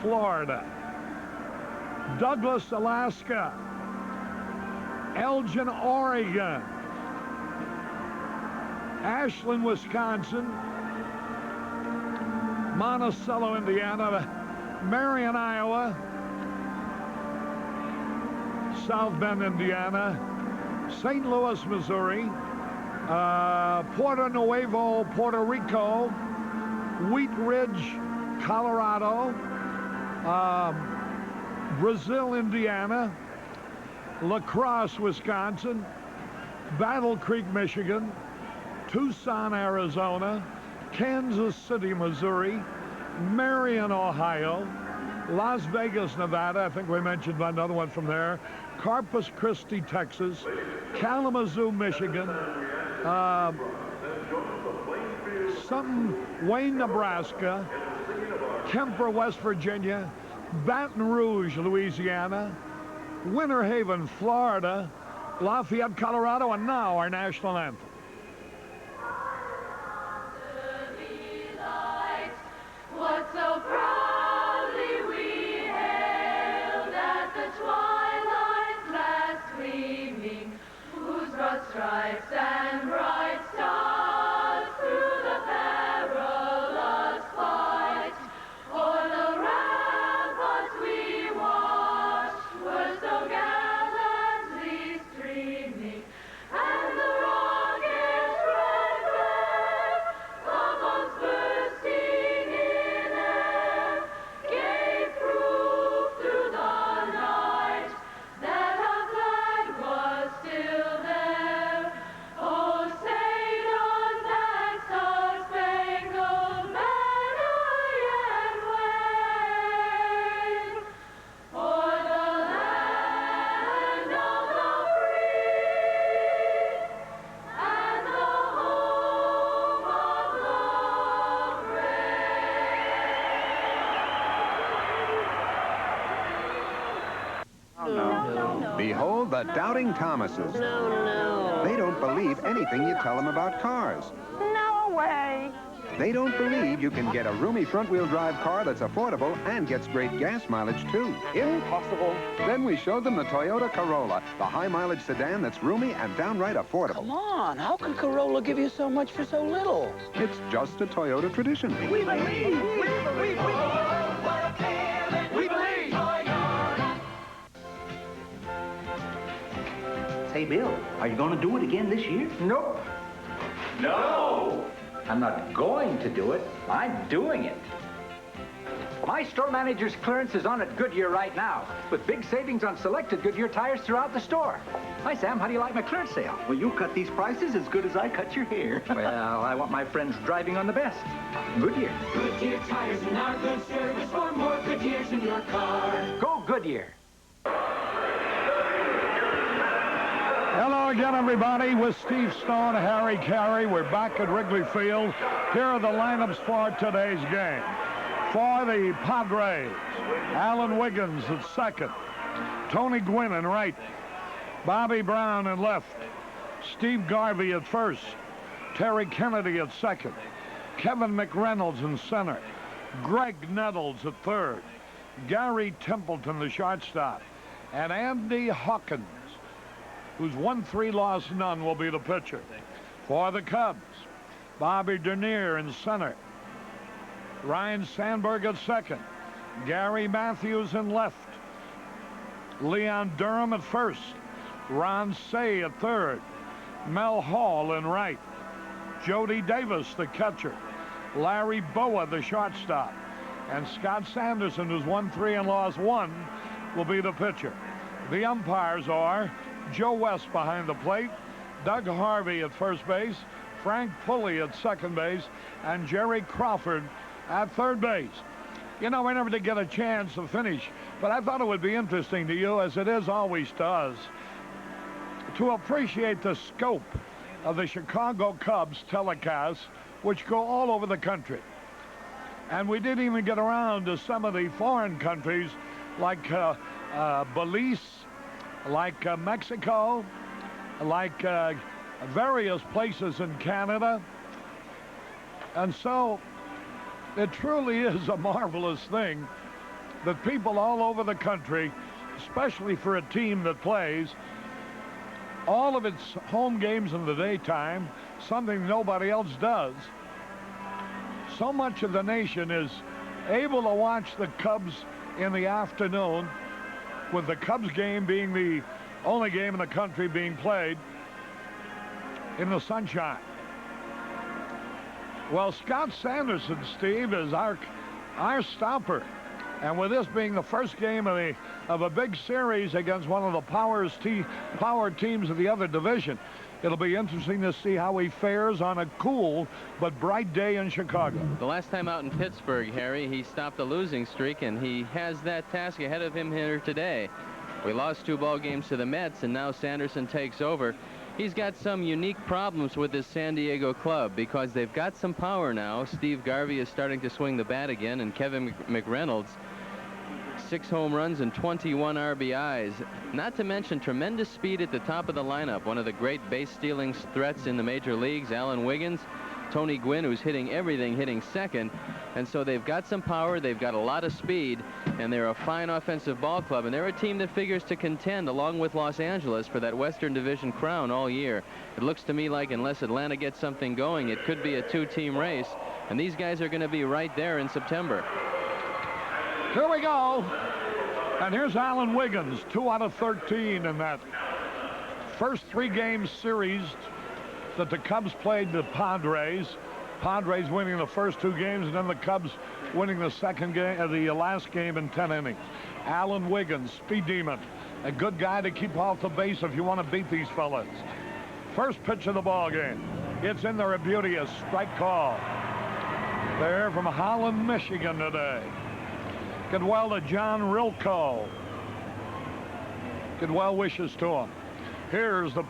Florida. Douglas, Alaska. Elgin, Oregon. Ashland, Wisconsin. Monticello, Indiana. Marion, Iowa. South Bend, Indiana. St. Louis, Missouri. Puerto Nuevo, Puerto Rico. Wheat Ridge, Colorado. Brazil, Indiana. La Crosse, Wisconsin. Battle Creek, Michigan. Tucson, Arizona. Kansas City, Missouri. Marion, Ohio. Las Vegas, Nevada. I think we mentioned another one from there. Corpus Christi, Texas. Kalamazoo, Michigan. Wayne, Nebraska. Kemper, West Virginia. Baton Rouge, Louisiana. Winter Haven, Florida. Lafayette, Colorado, and now our national anthem. What so proudly we hailed at the twilight's last gleaming, whose broad stripes and bright stars through the perilous fight o'er the ramparts we watched were so gallantly streaming, and the rocket's red glare, the bombs bursting in air, gave proof through the night that our flag was still there. Oh, sail on that star-spangled banner yet wave, o'er the land of the free and the home of the brave. Behold the doubting Thomases. They don't believe anything you tell them about cars. No way. They don't believe you can get a roomy front-wheel drive car that's affordable and gets great gas mileage, too. Impossible. Then we showed them the Toyota Corolla, the high-mileage sedan that's roomy and downright affordable. Come on, how can Corolla give you so much for so little? It's just a Toyota tradition. We believe! We believe! We believe! Say, Bill, are you going to do it again this year? Nope. No! I'm not going to do it. I'm doing it. My store manager's clearance is on at Goodyear right now, with big savings on selected Goodyear tires throughout the store. Hi, Sam. How do you like my clearance sale? Well, you cut these prices as good as I cut your hair. Well, I want my friends driving on the best. Goodyear. Goodyear tires and our good service for more Goodyears in your car. Go Goodyear. Hello again, everybody, with Steve Stone, Harry Caray. We're back at Wrigley Field. Here are the lineups for today's game. For the Padres, Alan Wiggins at second, Tony Gwynn in right, Bobby Brown in left, Steve Garvey at first, Terry Kennedy at second, Kevin McReynolds in center, Greg Nettles at third, Gary Templeton, the shortstop, and Andy Hawkins, who's won 3, lost none, will be the pitcher. For the Cubs, Bobby Dernier in center, Ryan Sandberg at second, Gary Matthews in left, Leon Durham at first, Ron Say at third, Mel Hall in right, Jody Davis, the catcher, Larry Boa, the shortstop, and Scott Sanderson, who's won 3 and lost 1, will be the pitcher. The umpires are Joe West behind the plate, Doug Harvey at first base, Frank Pulley at second base, and Jerry Crawford at third base. You know, we never did get a chance to finish, but I thought it would be interesting to you, as it is always to us, to appreciate the scope of the Chicago Cubs telecasts, which go all over the country. And we didn't even get around to some of the foreign countries like Belize, like Mexico, like various places in Canada. And so it truly is a marvelous thing that people all over the country, especially for a team that plays all of its home games in the daytime, something nobody else does, so much of the nation is able to watch the Cubs in the afternoon, with the Cubs game being the only game in the country being played in the sunshine. Well, Scott Sanderson, Steve, is our stopper. And with this being the first game of a big series against one of the power teams of the other division, it'll be interesting to see how he fares on a cool but bright day in Chicago. The last time out in Pittsburgh, Harry, he stopped a losing streak, and he has that task ahead of him here today. We lost 2 ball games to the Mets, and now Sanderson takes over. He's got some unique problems with his San Diego club because they've got some power now. Steve Garvey is starting to swing the bat again, and Kevin McReynolds, 6 home runs and 21 RBIs. Not to mention tremendous speed at the top of the lineup. One of the great base-stealing threats in the major leagues, Alan Wiggins, Tony Gwynn, who's hitting everything, hitting second. And so they've got some power, they've got a lot of speed, and they're a fine offensive ball club. And they're a team that figures to contend along with Los Angeles for that Western Division crown all year. It looks to me like unless Atlanta gets something going, it could be a 2-team race. And these guys are going to be right there in September. Here we go. And here's Alan Wiggins, 2 out of 13 in that first 3-game series that the Cubs played the Padres. Padres winning the first 2 games, and then the Cubs winning the the last game in 10 innings. Alan Wiggins, speed demon, a good guy to keep off the base if you want to beat these fellas. First pitch of the ball game. It's in there, a beauty, a strike call. They're from Holland, Michigan today. Good well to John Rilko. Good well wishes to him. Here's the